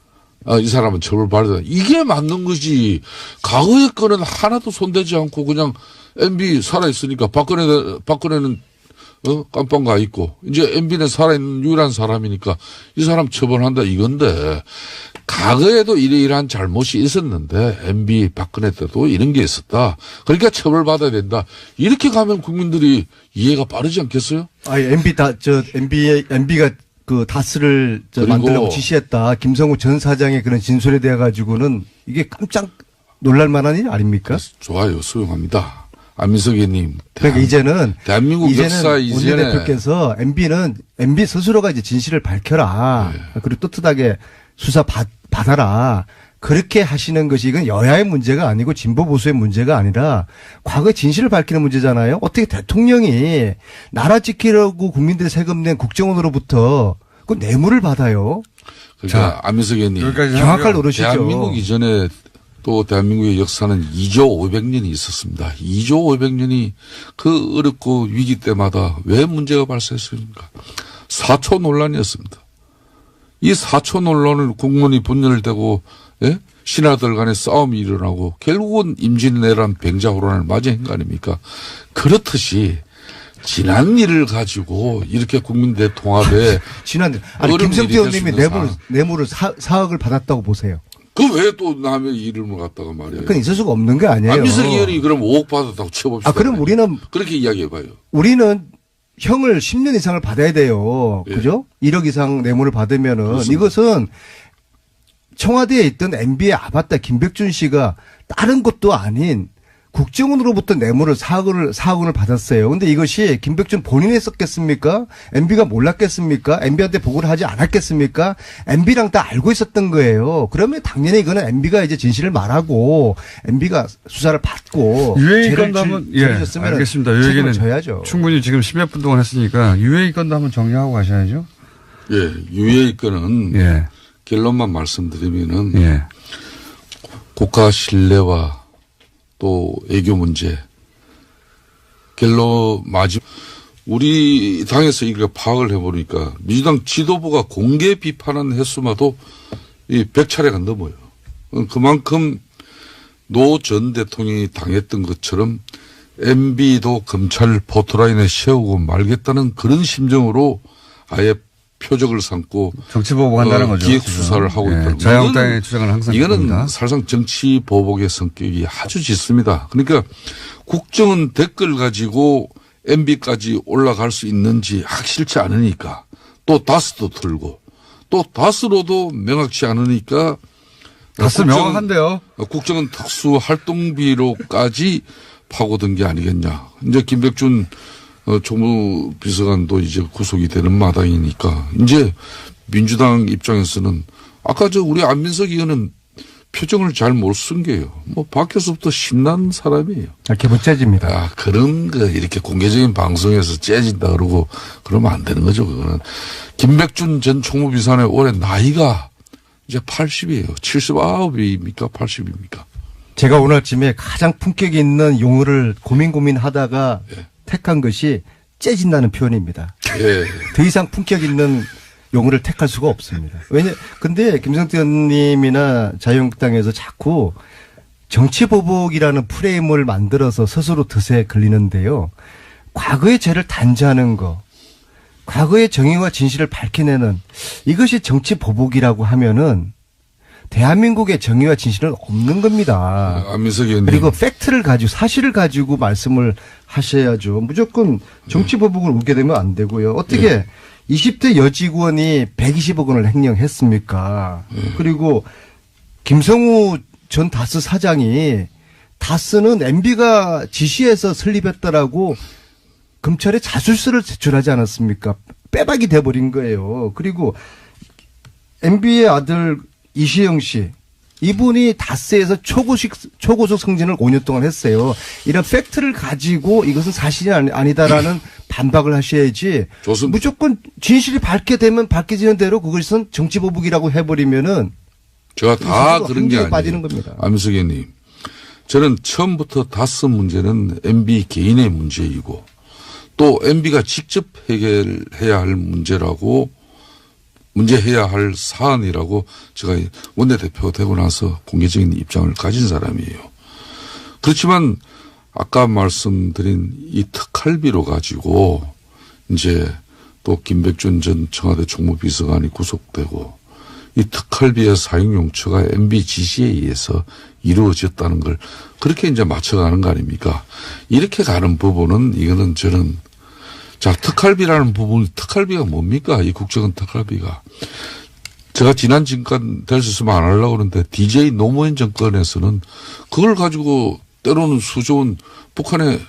[SPEAKER 3] 이 사람은 처벌받아야 이게 맞는 거지. 과거의 거는 하나도 손대지 않고 그냥 MB 살아있으니까 박근혜는 깜빵 가 있고 이제 MB는 살아있는 유일한 사람이니까 이 사람 처벌한다 이건데 과거에도 이러한 잘못이 있었는데 MB 박근혜 때도 이런 게 있었다. 그러니까 처벌받아야 된다. 이렇게 가면 국민들이 이해가 빠르지 않겠어요?
[SPEAKER 2] MB가 그 다스를 만들려고 지시했다. 김성우 전 사장의 그런 진술에 대해 가지고는 이게 깜짝 놀랄 만한 일 아닙니까?
[SPEAKER 3] 좋아요. 수용합니다. 안민석 의원님.
[SPEAKER 2] 그러니까 이제는
[SPEAKER 3] 대한민국 역사 이전에
[SPEAKER 2] 원내대표께서 MB 스스로가 이제 진실을 밝혀라.
[SPEAKER 3] 네.
[SPEAKER 2] 그리고 떳떳하게 수사 받아라. 그렇게 하시는 것이 이건 여야의 문제가 아니고 진보 보수의 문제가 아니라 과거의 진실을 밝히는 문제잖아요. 어떻게 대통령이 나라 지키려고 국민들의 세금 낸 국정원으로부터 그 뇌물을 받아요.
[SPEAKER 3] 그러니까 안민석 의원님.
[SPEAKER 2] 경악할 노릇이죠.
[SPEAKER 3] 대한민국 이전에 또 대한민국의 역사는 2조 500년이 있었습니다. 2조 500년이 그 어렵고 위기 때마다 왜 문제가 발생했습니까? 사초 논란이었습니다. 이 사초 논란을 국민이 분열되고 예? 신하들 간의 싸움이 일어나고 결국은 임진왜란 병자호란을 맞이한 거 아닙니까? 그렇듯이 지난 일을 가지고 이렇게 국민대 통합에
[SPEAKER 2] 지난 김성태 의원님이 뇌물을 4억을 받았다고 보세요.
[SPEAKER 3] 그 왜 또 남의 이름을 갖다가 말이에요.
[SPEAKER 2] 그건 있을 수가 없는 게 아니에요.
[SPEAKER 3] 안민석 의원이 그럼 5억 받았다고 쳐봅시다.
[SPEAKER 2] 그럼 우리는
[SPEAKER 3] 그렇게 이야기해봐요.
[SPEAKER 2] 우리는 형을 10년 이상을 받아야 돼요.
[SPEAKER 3] 예.
[SPEAKER 2] 그죠? 1억 이상 뇌물을 받으면은
[SPEAKER 3] 그렇습니다.
[SPEAKER 2] 이것은 청와대에 있던 MB의 아바타 김백준 씨가 다른 것도 아닌 국정원으로부터 뇌물을 4억 원을 받았어요. 근데 이것이 김백준 본인이 했었겠습니까? MB가 몰랐겠습니까? MB한테 보고를 하지 않았겠습니까? MB랑 다 알고 있었던 거예요. 그러면 당연히 이거는 MB가 이제 진실을 말하고 MB가 수사를 받고
[SPEAKER 1] 유해인 건도 한번 알겠습니다. 이 얘기는
[SPEAKER 2] 져야죠.
[SPEAKER 1] 충분히 지금 10몇 분 동안 했으니까 유해인 건도 한번 정리하고 가셔야죠.
[SPEAKER 3] 예, 유해인 건은
[SPEAKER 1] 예.
[SPEAKER 3] 결론만 말씀드리면은
[SPEAKER 1] 예.
[SPEAKER 3] 국가 신뢰와 또 애교 문제 우리 당에서 이거 파악을 해보니까 민주당 지도부가 공개 비판한 횟수마도 이 100차례가 넘어요. 그만큼 노 전 대통령이 당했던 것처럼 MB도 검찰 포토라인에 세우고 말겠다는 그런 심정으로 아예 표적을 삼고
[SPEAKER 1] 정치보복한다는 거죠.
[SPEAKER 3] 기획 수사를 하고 있다는 거죠.
[SPEAKER 1] 자유한국당의 주장을 항상
[SPEAKER 3] 이거는
[SPEAKER 1] 그럽니다.
[SPEAKER 3] 사실상 정치 보복의 성격이 아주 짙습니다. 그러니까 국정은 댓글 가지고 MB까지 올라갈 수 있는지 확실치 않으니까 또 다스도 틀고 또 다스로도 명확치 않으니까
[SPEAKER 1] 다스 명확한데요.
[SPEAKER 3] 국정은 특수 활동비로까지 파고든 게 아니겠냐. 이제 김백준 총무비서관도 이제 구속이 되는 마당이니까 이제 민주당 입장에서는 아까 우리 안민석 의원은 표정을 잘 못 숨겨요. 밖에서부터 신난 사람이에요.
[SPEAKER 2] 기분 째집니다.
[SPEAKER 3] 그런 거 이렇게 공개적인 방송에서 째진다 그러고 그러면 안 되는 거죠. 그거는 김백준 전 총무비서관의 올해 나이가 이제 80이에요. 79입니까? 80입니까?
[SPEAKER 2] 제가 오늘 아침에 가장 품격 있는 용어를 고민하다가 택한 것이 째진다는 표현입니다.
[SPEAKER 3] 예.
[SPEAKER 2] 더 이상 품격 있는 용어를 택할 수가 없습니다. 근데 김성태 의원님이나 자유한국당에서 자꾸 정치보복이라는 프레임을 만들어서 스스로 덫에 걸리는데요. 과거의 죄를 단죄하는 거, 과거의 정의와 진실을 밝혀내는 이것이 정치보복이라고 하면은 대한민국의 정의와 진실은 없는 겁니다.
[SPEAKER 3] 안민석 의원님.
[SPEAKER 2] 그리고 팩트를 가지고 사실을 가지고 말씀을 하셔야죠. 무조건 정치보복을 우게 되면 안 되고요. 어떻게 20대 여직원이 120억 원을 횡령했습니까? 그리고 김성우 전 다스 사장이 다스는 MB가 지시해서 설립했다라고 검찰에 자술서를 제출하지 않았습니까? 빼박이 돼버린 거예요. 그리고 MB의 아들 이시영 씨, 이분이 다스에서 초고속 승진을 5년 동안 했어요. 이런 팩트를 가지고 이것은 사실이 아니다라는 반박을 하셔야지.
[SPEAKER 3] 좋습니다.
[SPEAKER 2] 무조건 진실이 밝혀지는 대로 그것은 정치보복이라고 해버리면은
[SPEAKER 3] 제가 다 그런 게 아니에요.
[SPEAKER 2] 빠지는 겁니다.
[SPEAKER 3] 안민석 의원님. 저는 처음부터 다스 문제는 MB 개인의 문제이고 또 MB가 직접 해결해야 할 문제해야 할 사안이라고 제가 원내대표가 되고 나서 공개적인 입장을 가진 사람이에요. 그렇지만 아까 말씀드린 이 특활비로 가지고 이제 또 김백준 전 청와대 총무비서관이 구속되고 이 특활비의 사용용처가 MB 지시에 의해서 이루어졌다는 걸 그렇게 이제 맞춰가는 거 아닙니까? 이렇게 가는 부분은 이거는 저는 자, 특활비라는 부분, 특활비가 뭡니까? 이 국정원 특활비가. 제가 지난 정권 될 수 있으면 안 하려고 그러는데 DJ 노무현 정권에서는 그걸 가지고 때로는 수조원 북한에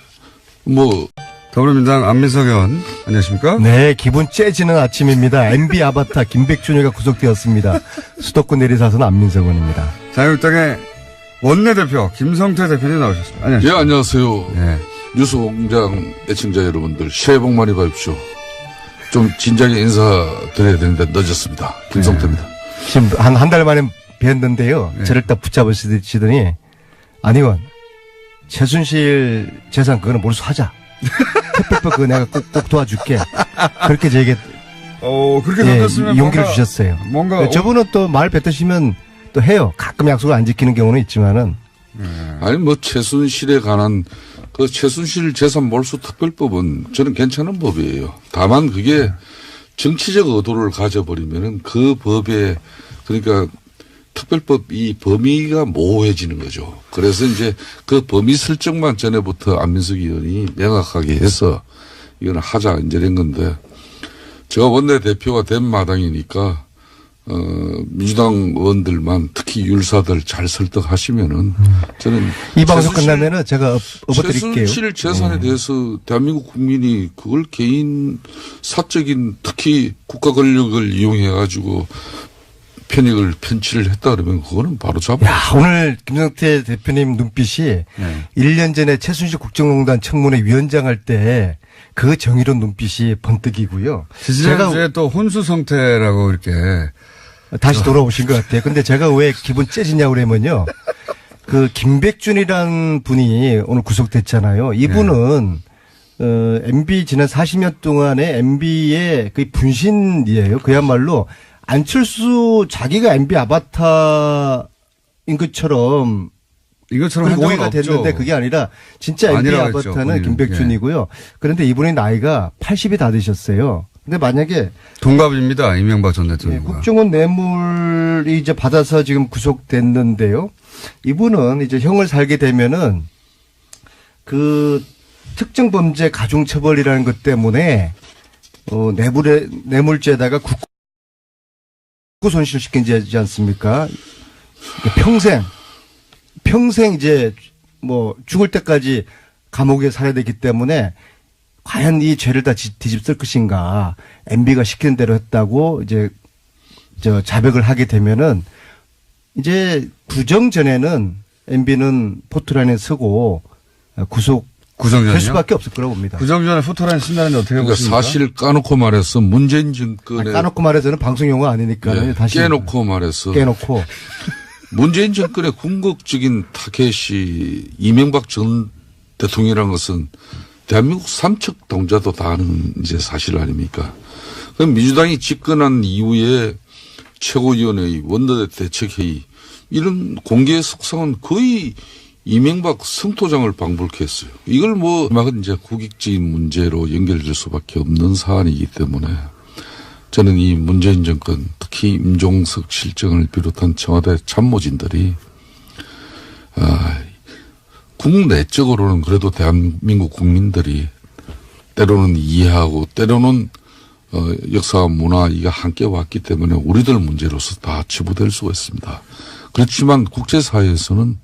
[SPEAKER 3] 뭐
[SPEAKER 1] 더불어민주당 안민석 의원 안녕하십니까?
[SPEAKER 2] 네, 기분 째지는 아침입니다. MB 아바타 김백준이가 구속되었습니다. 수도권 내리사선 안민석 의원입니다.
[SPEAKER 1] 자유한국당의 원내대표 김성태 대표님 나오셨습니다. 안녕하십니까?
[SPEAKER 3] 예, 안녕하세요.
[SPEAKER 1] 네.
[SPEAKER 3] 뉴스공장 애청자 여러분들 새해 복 많이 받으십시오. 좀 진작에 인사드려야 되는데 늦었습니다. 김성태입니다.
[SPEAKER 2] 지금 한 달 만에 뵀는데요.
[SPEAKER 1] 네.
[SPEAKER 2] 저를 딱 붙잡으시더니 안 의원 최순실 재산 그거는 몰수하자. 특별법 그거 내가 꼭 도와줄게. 그렇게 저에게
[SPEAKER 1] 그렇게 던졌으면
[SPEAKER 2] 용기를 주셨어요.
[SPEAKER 1] 뭔가
[SPEAKER 2] 저분은 또 말 뱉으시면 또 해요. 가끔 약속을 안 지키는 경우는 있지만은.
[SPEAKER 3] 아니 뭐 최순실에 관한 그 최순실 재산 몰수 특별법은 저는 괜찮은 법이에요. 다만 그게 정치적 의도를 가져버리면은 그 법에 그러니까 특별법 이 범위가 모호해지는 거죠. 그래서 이제 그 범위 설정만 전에부터 안민석 의원이 명확하게 해서 이거는 하자 이제 된 건데 제가 원내대표가 된 마당이니까 민주당 의원들만 특히 율사들 잘 설득하시면은 저는
[SPEAKER 2] 이 방송 끝나면은 제가 업어드릴게요.
[SPEAKER 3] 최순실 재산에 대해서 대한민국 국민이 그걸 개인 사적인 특히 국가 권력을 이용해 가지고 편치를 했다 그러면 그거는 바로 잡아.
[SPEAKER 2] 야, 오늘 김성태 대표님 눈빛이 1년 전에 최순실 국정농단 청문회 위원장 할 때 그 정의로운 눈빛이 번뜩이고요.
[SPEAKER 1] 지지난주에 또 혼수성태라고 이렇게
[SPEAKER 2] 다시 돌아오신 것 같아요. 근데 제가 왜 기분 째지냐고 그러면요. 그 김백준이라는 분이 오늘 구속됐잖아요. 이분은 MB 지난 40년 동안의 MB의 그 분신이에요. 그야말로 안철수 자기가 MB 아바타인 것처럼
[SPEAKER 1] 이것처럼
[SPEAKER 2] 오해가 됐는데 그게 아니라 진짜 MB
[SPEAKER 1] 아니라고 했죠,
[SPEAKER 2] 아바타는
[SPEAKER 1] 본인은.
[SPEAKER 2] 김백준이고요. 그런데 이분의 나이가 80이 다 되셨어요. 근데 만약에
[SPEAKER 1] 동갑입니다. 이명박 전 대통령과.
[SPEAKER 2] 국정원 뇌물이 이제 받아서 지금 구속됐는데요. 이분은 이제 형을 살게 되면은 그 특정 범죄 가중처벌이라는 것 때문에 뇌물죄에다가 국고 손실시키지 않습니까? 평생 이제 뭐 죽을 때까지 감옥에 살아야 되기 때문에 과연 이 죄를 다 뒤집을 것인가. MB가 시키는 대로 했다고 이제 자백을 하게 되면은 이제 구정 전에는 MB는 포트라인에 서고
[SPEAKER 1] 구정전이요?
[SPEAKER 2] 할 수밖에 없을 거라고 봅니다.
[SPEAKER 1] 구정전에 포토라인 쓴다는데 어떻게
[SPEAKER 3] 그러니까
[SPEAKER 1] 보십니까?
[SPEAKER 3] 사실 까놓고 말해서 문재인 정권에
[SPEAKER 2] 까놓고 말해서는 방송 용어 아니니까
[SPEAKER 3] 예,
[SPEAKER 2] 다시
[SPEAKER 3] 깨놓고 말해서
[SPEAKER 2] 깨놓고
[SPEAKER 3] 문재인 정권의 궁극적인 타겟이 이명박 전 대통령이라는 것은 대한민국 삼척 동자도 다 아는 이제 사실 아닙니까? 그럼 민주당이 집권한 이후에 최고위원회의, 원내대책회의 이런 공개 석상은 거의 이명박 성토장을 방불케 했어요. 이걸 막 이제 국익적인 문제로 연결될 수밖에 없는 사안이기 때문에 저는 이 문재인 정권 특히 임종석 실장을 비롯한 청와대 참모진들이 국내적으로는 그래도 대한민국 국민들이 때로는 이해하고 때로는 역사와 문화 이가 함께 왔기 때문에 우리들 문제로서 다 치부될 수가 있습니다. 그렇지만 국제사회에서는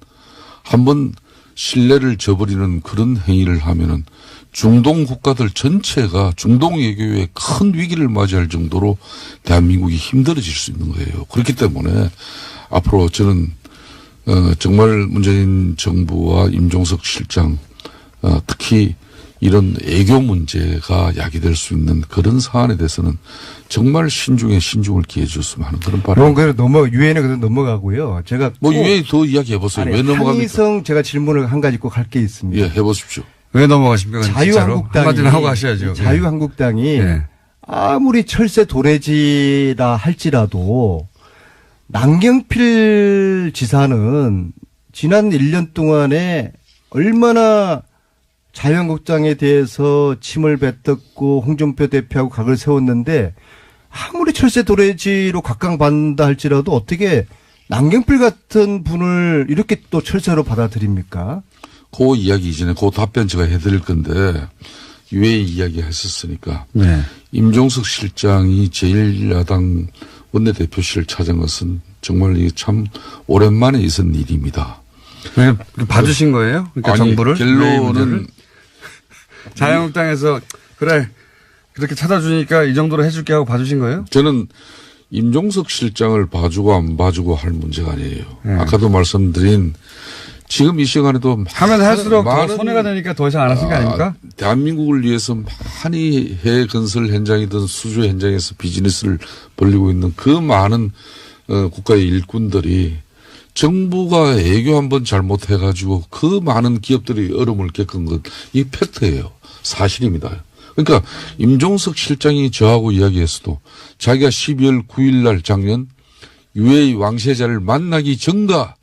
[SPEAKER 3] 한번 신뢰를 저버리는 그런 행위를 하면은 중동 국가들 전체가 중동 외교에 큰 위기를 맞이할 정도로 대한민국이 힘들어질 수 있는 거예요. 그렇기 때문에 앞으로 저는 정말 문재인 정부와 임종석 실장 특히 이런 애교 문제가 야기될 수 있는 그런 사안에 대해서는 정말 신중에 신중을 기해 줬으면 하는 그런 바람.
[SPEAKER 2] 그럼 유엔에 그래도 넘어가고요. 제가
[SPEAKER 3] 유엔이 더 이야기해 보세요. 왜 넘어갑니까?
[SPEAKER 2] 황희성 제가 질문을 한 가지 꼭 할 게 있습니다.
[SPEAKER 3] 예, 해보십시오.
[SPEAKER 1] 왜 넘어가십니까? 한마디는 하고 하셔야죠.
[SPEAKER 2] 자유한국당이 아무리 철새 도래지라 할지라도 남경필 지사는 지난 1년 동안에 얼마나 자유한국당에 대해서 침을 뱉었고 홍준표 대표하고 각을 세웠는데 아무리 철새 도래지로 각광받는다 할지라도 어떻게 남경필 같은 분을 이렇게 또 철새로 받아들입니까?
[SPEAKER 3] 그 이야기 이전에 그 답변 제가 해드릴 건데 왜 이야기 했었으니까
[SPEAKER 1] 네.
[SPEAKER 3] 임종석 실장이 제1야당 원내대표실을 찾은 것은 정말 이게 참 오랜만에 있은 일입니다.
[SPEAKER 1] 봐주신 거예요? 그러니까
[SPEAKER 3] 아니,
[SPEAKER 1] 정부를?
[SPEAKER 3] 결론은
[SPEAKER 1] 자유한국당에서 그래 그렇게 찾아주니까 이 정도로 해줄게 하고 봐주신 거예요?
[SPEAKER 3] 저는 임종석 실장을 봐주고 안 봐주고 할 문제가 아니에요. 아까도 말씀드린 지금 이 시간에도
[SPEAKER 1] 하면 할수록 더
[SPEAKER 3] 많은
[SPEAKER 1] 손해가 되니까 더 이상 안 하신 거 아닙니까?
[SPEAKER 3] 대한민국을 위해서 많이 해외 건설 현장이든 수주 현장에서 비즈니스를 벌리고 있는 그 많은 국가의 일꾼들이 정부가 애교 한번 잘못해가지고 그 많은 기업들이 어려움을 겪은 것, 이 팩트예요. 사실입니다. 그러니까 임종석 실장이 저하고 이야기했어도 자기가 12월 9일 날 작년 UAE 왕세자를 만나기 전과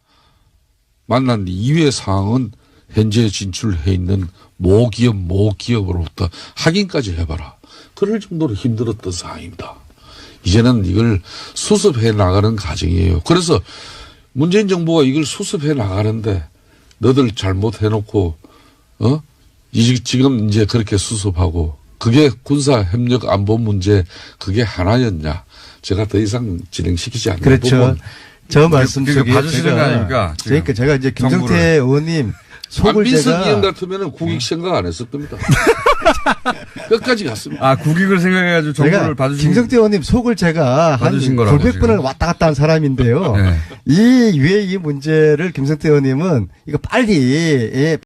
[SPEAKER 3] 만난 이후의 상황은 현재 진출해 있는 모기업으로부터 확인까지 해봐라. 그럴 정도로 힘들었던 상황입니다. 이제는 이걸 수습해 나가는 과정이에요. 그래서 문재인 정부가 이걸 수습해 나가는데 너들 잘못해놓고 지금 이제 그렇게 수습하고 그게 군사협력 안보 문제 그게 하나였냐. 제가 더 이상 진행시키지 않는
[SPEAKER 2] 그렇죠.
[SPEAKER 3] 부분.
[SPEAKER 2] 저 말씀 속에
[SPEAKER 1] 봐주시는 거 아닙니까? 지금.
[SPEAKER 2] 그러니까 제가 이제 김성태
[SPEAKER 1] 정부를.
[SPEAKER 2] 의원님 속을
[SPEAKER 3] 안민석 의원
[SPEAKER 2] 제가
[SPEAKER 3] 같으면 국익 생각 안 했을 겁니다. 끝까지 갔습니다.
[SPEAKER 1] 아 국익을 생각해가지고 정부를
[SPEAKER 2] 제가
[SPEAKER 1] 봐주신
[SPEAKER 2] 김성태 의원님 속을 제가 한
[SPEAKER 1] 봐주신 거라고
[SPEAKER 2] 골백 번을
[SPEAKER 1] 지금.
[SPEAKER 2] 왔다 갔다 한 사람인데요.
[SPEAKER 1] 네.
[SPEAKER 2] 이 UAE 문제를 김성태 의원님은 이거 빨리